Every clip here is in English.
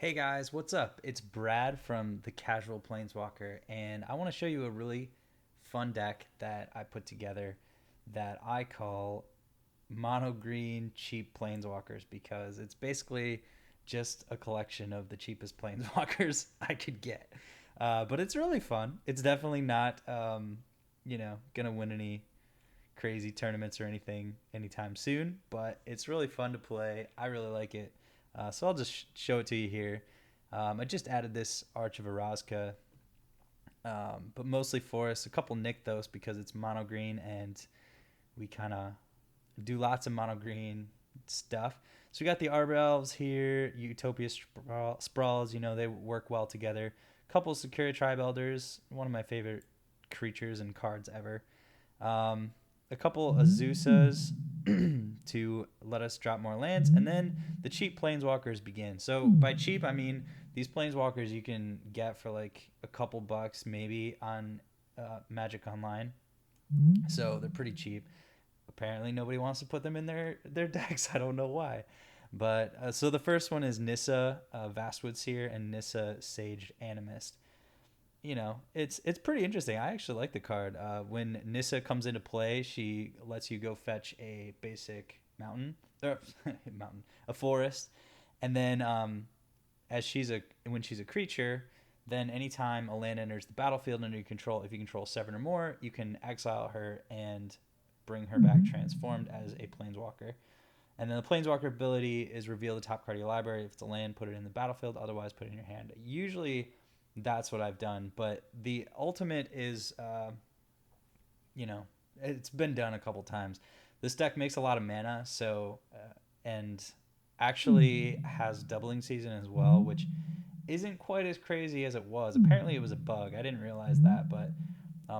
Hey guys, what's up? It's Brad from the Casual Planeswalker, and I want to show you a really fun deck that I put together that I call Mono Green Cheap Planeswalkers because it's basically just a collection of the cheapest Planeswalkers I could get. But it's really fun. It's definitely not, gonna win any crazy tournaments or anything anytime soon, but it's really fun to play. I really like it. So I'll just show it to you here. I just added this Arch of Erazka, but mostly Forest, a couple Nykthos because it's mono green and we kind of do lots of mono green stuff. So we got the Arbor Elves here, Utopia Sprawls, they work well together. Couple Secure Tribe Elders, one of my favorite creatures and cards ever. Um, a couple Azusas to let us drop more lands, and then the cheap planeswalkers begin. So by cheap, I mean these planeswalkers you can get for like a couple bucks maybe on Magic Online. So they're pretty cheap. Apparently, nobody wants to put them in their decks. I don't know why. But so the first one is Nissa Vastwood Seer and Nissa Sage Animist. It's pretty interesting. I actually like the card. When Nissa comes into play, she lets you go fetch a basic mountain, or mountain, a forest, and then as when she's a creature, then anytime a land enters the battlefield under your control, if you control 7 or more, you can exile her and bring her back transformed as a planeswalker. And then the planeswalker ability is reveal the top card of your library. If it's a land, put it in the battlefield. Otherwise, put it in your hand. Usually, that's what I've done. But the ultimate is, you know, it's been done a couple times. This deck makes a lot of mana, and actually has doubling season as well, which isn't quite as crazy as it was. Apparently, it was a bug. I didn't realize that, but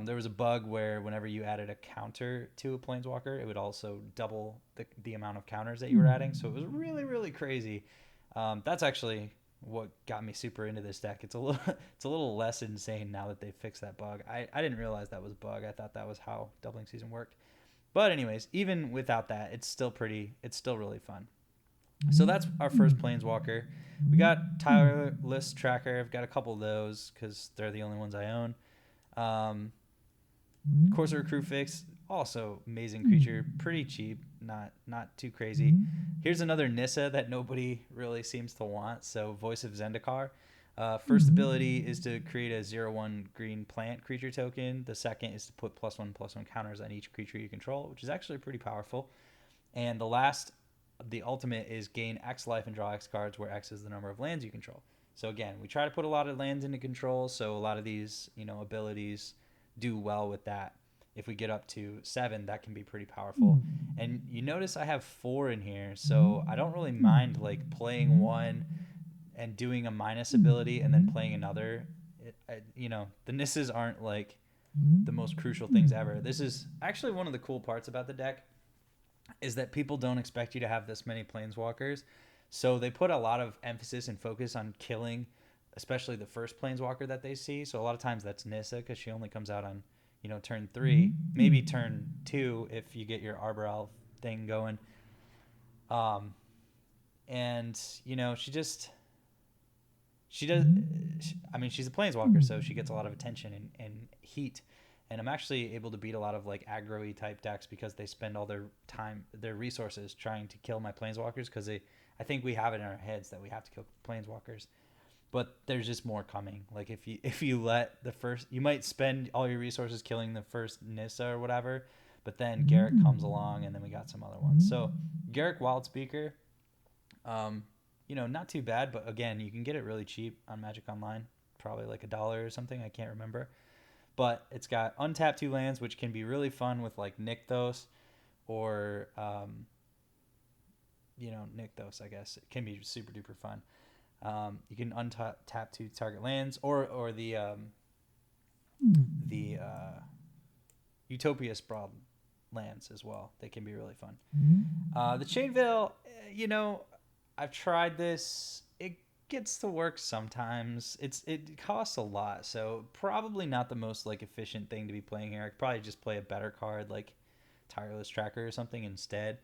there was a bug where whenever you added a counter to a planeswalker, it would also double the amount of counters that you were adding. So it was really, really crazy. That's actually what got me super into this deck. It's a little less insane now that they fixed that bug. I didn't realize that was a bug. I thought that was how doubling season worked. But anyways, even without that, it's still really fun. So that's our first planeswalker. We got Tireless Tracker. I've got a couple of those because they're the only ones I own. Um, Corsair Crew Fix, also amazing creature, pretty cheap, not too crazy. Here's another Nissa that nobody really seems to want. So Voice of Zendikar. First ability is to create a 0/1 green plant creature token. The second is to put +1/+1 counters on each creature you control, which is actually pretty powerful. And the ultimate is gain X life and draw X cards, where X is the number of lands you control. So again, we try to put a lot of lands into control, so a lot of these abilities do well with that. If we get up to 7, that can be pretty powerful. And you notice I have 4 in here, so I don't really mind like playing one and doing a minus ability and then playing another. The Nisses aren't like the most crucial things ever. This is actually one of the cool parts about the deck is that people don't expect you to have this many planeswalkers. So they put a lot of emphasis and focus on killing, especially the first planeswalker that they see. So a lot of times that's Nissa because she only comes out on, turn 3, maybe turn 2 if you get your Arbor Elf thing going. And she does. I mean, she's a planeswalker, so she gets a lot of attention and heat. And I'm actually able to beat a lot of like aggro-y type decks because they spend all their time, their resources trying to kill my planeswalkers because I think we have it in our heads that we have to kill planeswalkers, but there's just more coming. Like if you let the first, you might spend all your resources killing the first Nissa or whatever, but then Garrett comes along and then we got some other ones. So Garrett Wildspeaker, not too bad, but again, you can get it really cheap on Magic Online, probably like $1 or something. I can't remember, but it's got untap 2 lands, which can be really fun with like Nykthos or Nykthos. I guess it can be super duper fun. You can untap 2 target lands, or the Utopia Sprawl lands as well. They can be really fun. The Chainveil, I've tried this. It gets to work sometimes. It costs a lot, so probably not the most like efficient thing to be playing here. I could probably just play a better card like Tireless Tracker or something instead.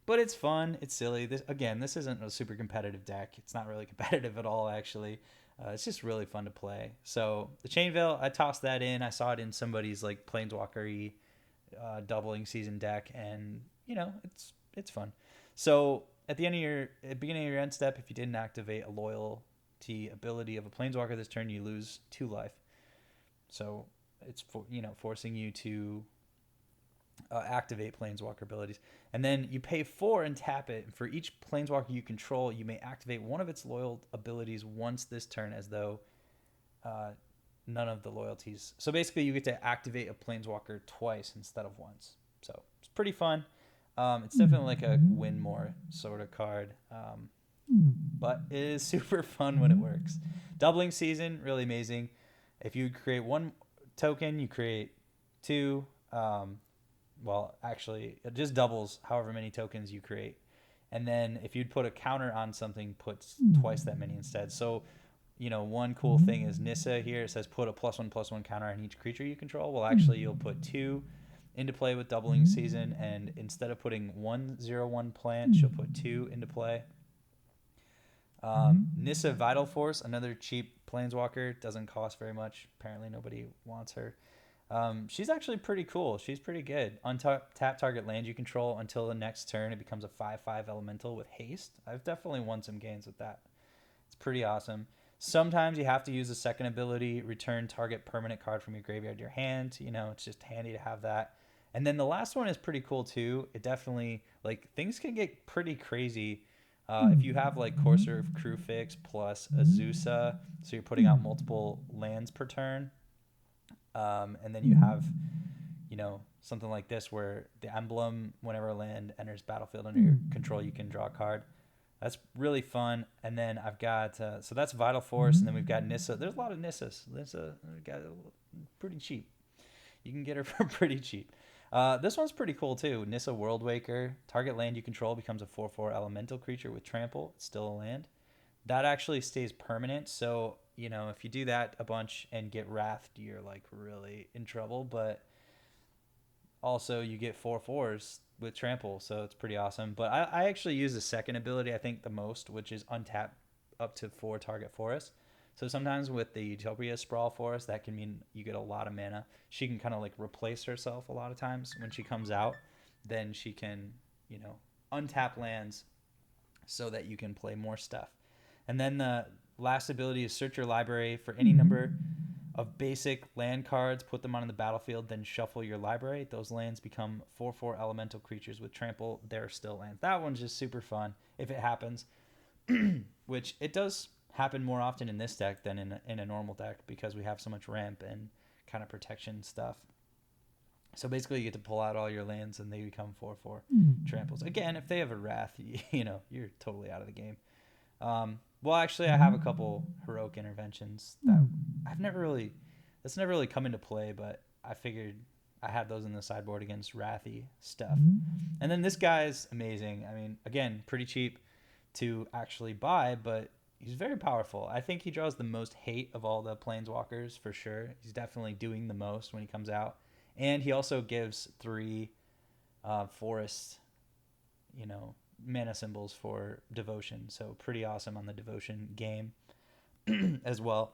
but it's fun. It's silly. This isn't a super competitive deck. It's not really competitive at all, actually. It's just really fun to play. So the Chain Veil, I tossed that in. I saw it in somebody's like Planeswalker-y doubling season deck, and it's fun. So at the beginning of your end step, if you didn't activate a loyalty ability of a Planeswalker this turn, you lose 2 life. So it's forcing you to activate Planeswalker abilities. And then you pay 4 and tap it. For each Planeswalker you control, you may activate one of its loyal abilities once this turn, as though none of the loyalties. So basically, you get to activate a Planeswalker twice instead of once. So it's pretty fun. It's definitely like a win more sort of card. But it is super fun when it works. Doubling season, really amazing. If you create 1 token, you create 2. Well, actually, it just doubles however many tokens you create. And then if you'd put a counter on something, puts twice that many instead. So, one cool thing is Nissa here. It says put a +1/+1 counter on each creature you control. Well, actually, you'll put 2 into play with doubling season. And instead of putting 1/0/1 plant, she'll put 2 into play. Nissa Vital Force, another cheap Planeswalker. Doesn't cost very much. Apparently, nobody wants her. She's actually pretty cool. She's pretty good. Tap target land you control until the next turn. It becomes a 5/5 elemental with haste. I've definitely won some games with that. It's pretty awesome. Sometimes you have to use a second ability, return target permanent card from your graveyard to your hand. It's just handy to have that. And then the last one is pretty cool too. It definitely, things can get pretty crazy if you have Courser of Crewfix plus Azusa, so you're putting out multiple lands per turn. And then you have, something like this where the emblem, whenever a land enters battlefield under your control, you can draw a card. That's really fun. And then I've got, so that's Vital Force, and then we've got Nissa. There's a lot of Nissas. Nissa got pretty cheap. You can get her for pretty cheap. This one's pretty cool too. Nissa Worldwaker. Target land you control becomes a 4/4 elemental creature with trample. It's still a land. That actually stays permanent. So, if you do that a bunch and get wrathed, you're really in trouble. But also you get 4/4s with trample. So it's pretty awesome. But I actually use the second ability, I think, the most, which is untap up to 4 target forests. So sometimes with the Utopia Sprawl Forest, that can mean you get a lot of mana. She can kind of replace herself a lot of times when she comes out. Then she can, untap lands so that you can play more stuff. And then the last ability is search your library for any number of basic land cards, put them on the battlefield, then shuffle your library. Those lands become 4/4 elemental creatures with trample. They're still lands. That one's just super fun if it happens, which it does happen more often in this deck than in a normal deck because we have so much ramp and kind of protection stuff. So basically, you get to pull out all your lands and they become 4/4 tramples. Again, if they have a wrath, you're totally out of the game. Well, actually, I have a couple heroic interventions that that's never really come into play, but I figured I had those in the sideboard against wrathy stuff. And then this guy's amazing. I mean, again, pretty cheap to actually buy, but he's very powerful. I think he draws the most hate of all the Planeswalkers for sure. He's definitely doing the most when he comes out. And he also gives 3 forest, mana symbols for devotion. So pretty awesome on the devotion game as well.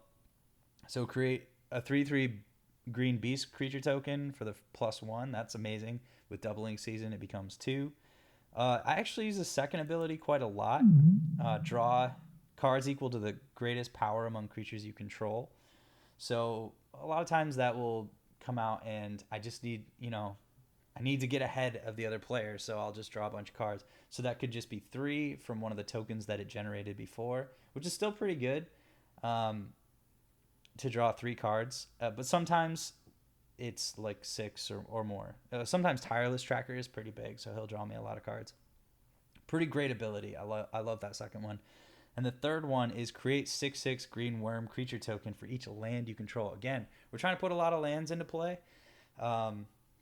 So create a 3/3 green beast creature token for the +1. That's amazing. With doubling season, it becomes 2. I actually use the second ability quite a lot. Draw cards equal to the greatest power among creatures you control. So a lot of times that will come out and I just need, I need to get ahead of the other player, so I'll just draw a bunch of cards. So that could just be 3 from one of the tokens that it generated before, which is still pretty good to draw 3 cards. But sometimes it's 6 or more. Sometimes Tireless Tracker is pretty big, so he'll draw me a lot of cards. Pretty great ability. I love that second one. And the third one is create 6/6 green worm creature token for each land you control. Again, we're trying to put a lot of lands into play.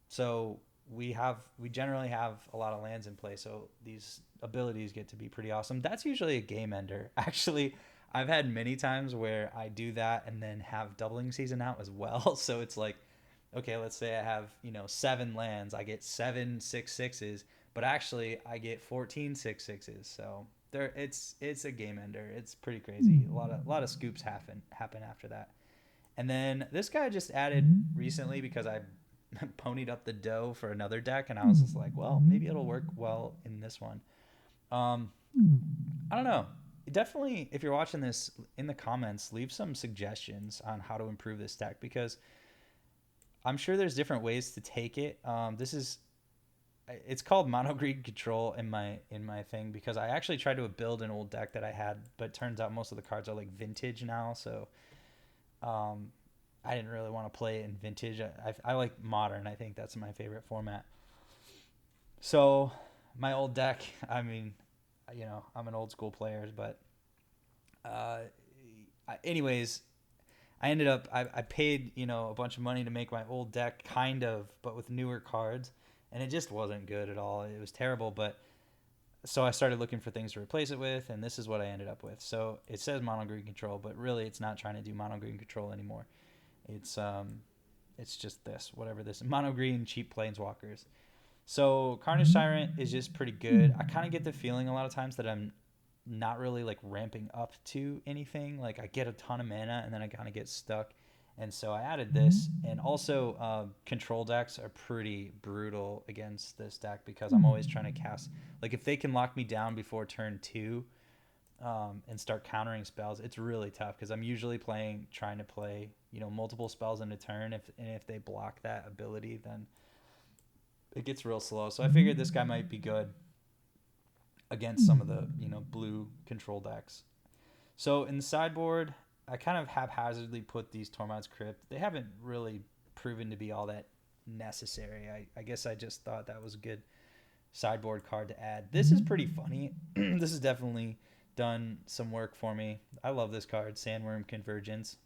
So we generally have a lot of lands in play, so these abilities get to be pretty awesome. That's usually a game ender. Actually, I've had many times where I do that and then have doubling season out as well. So it's okay, let's say I have 7 lands. I get 7 6/6s, but actually I get 14 6/6s. So there, it's a game ender. It's pretty crazy. A lot of scoops happen after that. And then this guy just added recently because I ponied up the dough for another deck, and I was just like, well, maybe it'll work well in this one. Um, I don't know. Definitely, if you're watching this in the comments, leave some suggestions on how to improve this deck because I'm sure there's different ways to take it. This is it's called mono green control in my thing because I actually tried to build an old deck that I had, but it turns out most of the cards are like vintage now, so um, I didn't really want to play it in vintage. I like modern. I think that's my favorite format. So my old deck, I mean, I'm an old school player, but uh, anyways, I ended up I paid a bunch of money to make my old deck kind of, but with newer cards, and it just wasn't good at all. It was terrible, but so I started looking for things to replace it with, and this is what I ended up with. So it says mono green control, but really it's not trying to do mono green control anymore. It's just this whatever this mono green cheap planeswalkers. So Carnage Tyrant is just pretty good. I kind of get the feeling a lot of times that I'm not really like ramping up to anything. Like I get a ton of mana and then I kind of get stuck. And so I added this, and also control decks are pretty brutal against this deck because I'm always trying to cast. Like if they can lock me down before turn two, and start countering spells, it's really tough because I'm usually trying to play multiple spells in a turn. If they block that ability, then it gets real slow. So I figured this guy might be good against some of the blue control decks. So in the sideboard, I kind of haphazardly put these Tormod's Crypt. They haven't really proven to be all that necessary. I guess I just thought that was a good sideboard card to add. This is pretty funny. This has definitely done some work for me. I love this card, Sandworm Convergence.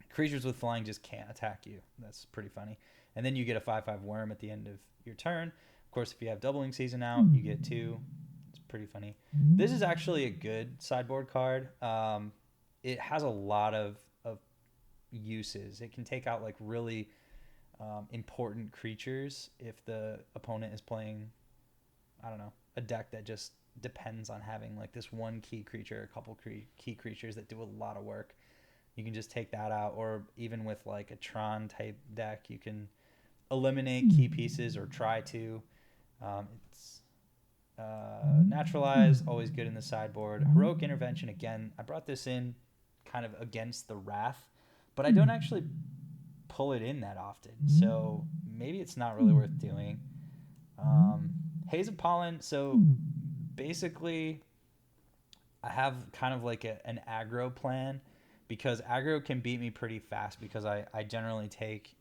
Creatures with flying just can't attack you. That's pretty funny. And then you get a 5/5 worm at the end of your turn. Of course, if you have Doubling Season out, you get two. It's pretty funny. This is actually a good sideboard card. It has a lot of uses. It can take out like really important creatures if the opponent is playing, I don't know, a deck that just depends on having like this one key creature, a couple key creatures that do a lot of work. You can just take that out, or even with like a Tron type deck, you can eliminate key pieces or try to. It's Naturalize, always good in the sideboard. Heroic Intervention, again, I brought this in kind of against the Wrath, but I don't actually pull it in that often, so maybe it's not really worth doing. Haze of Pollen, so basically I have kind of like an aggro plan because aggro can beat me pretty fast because I generally take,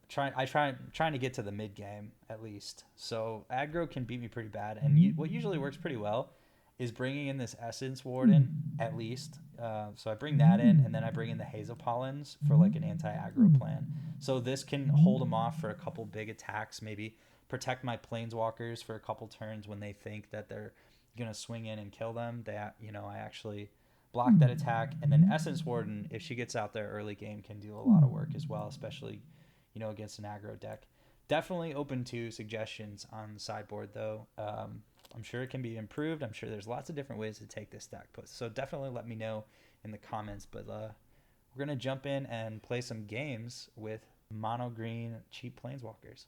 trying to get to the mid game at least. So aggro can beat me pretty bad, and what usually works pretty well is bringing in this Essence Warden at least. So I bring that in, and then I bring in the Hazel Pollens for like an anti-aggro plan. So this can hold them off for a couple big attacks, maybe protect my Planeswalkers for a couple turns when they think that they're gonna swing in and kill them. I actually block that attack, and then Essence Warden, if she gets out there early game, can do a lot of work as well, especially against an aggro deck. Definitely open to suggestions on the sideboard though. I'm sure it can be improved. I'm sure there's lots of different ways to take this deck. So definitely let me know in the comments. But we're going to jump in and play some games with mono green cheap Planeswalkers.